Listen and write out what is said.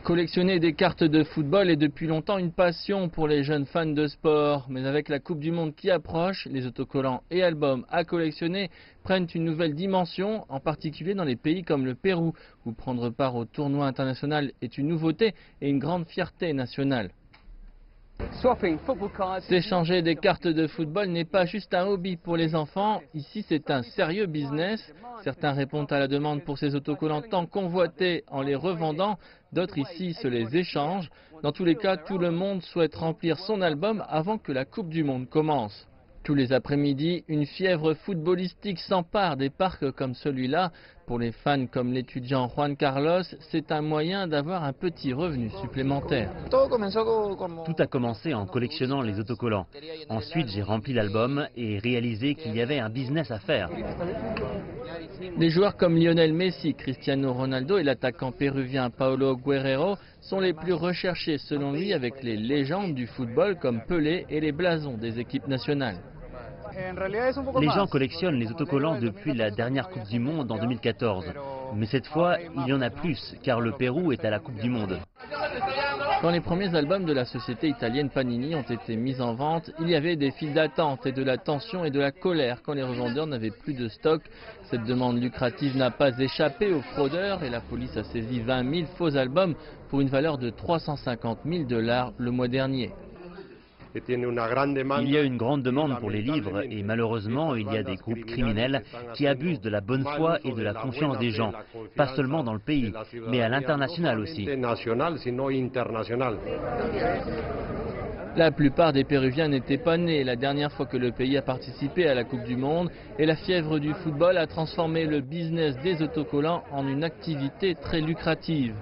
Collectionner des cartes de football est depuis longtemps une passion pour les jeunes fans de sport. Mais avec la Coupe du Monde qui approche, les autocollants et albums à collectionner prennent une nouvelle dimension, en particulier dans les pays comme le Pérou, où prendre part au tournoi international est une nouveauté et une grande fierté nationale. S'échanger des cartes de football n'est pas juste un hobby pour les enfants, ici c'est un sérieux business. Certains répondent à la demande pour ces autocollants tant convoités en les revendant, d'autres ici se les échangent. Dans tous les cas, tout le monde souhaite remplir son album avant que la Coupe du Monde commence. Tous les après-midi, une fièvre footballistique s'empare des parcs comme celui-là. Pour les fans comme l'étudiant Juan Carlos, c'est un moyen d'avoir un petit revenu supplémentaire. Tout a commencé en collectionnant les autocollants. Ensuite, j'ai rempli l'album et réalisé qu'il y avait un business à faire. Les joueurs comme Lionel Messi, Cristiano Ronaldo et l'attaquant péruvien Paolo Guerrero sont les plus recherchés selon lui, avec les légendes du football comme Pelé et les blasons des équipes nationales. Les gens collectionnent les autocollants depuis la dernière Coupe du Monde en 2014. Mais cette fois, il y en a plus, car le Pérou est à la Coupe du Monde. Quand les premiers albums de la société italienne Panini ont été mis en vente, il y avait des files d'attente et de la tension et de la colère quand les revendeurs n'avaient plus de stock. Cette demande lucrative n'a pas échappé aux fraudeurs et la police a saisi 20 000 faux albums pour une valeur de 350 000 $ le mois dernier. Il y a une grande demande pour les livres et malheureusement il y a des groupes criminels qui abusent de la bonne foi et de la confiance des gens, pas seulement dans le pays, mais à l'international aussi. La plupart des Péruviens n'étaient pas nés la dernière fois que le pays a participé à la Coupe du Monde et la fièvre du football a transformé le business des autocollants en une activité très lucrative.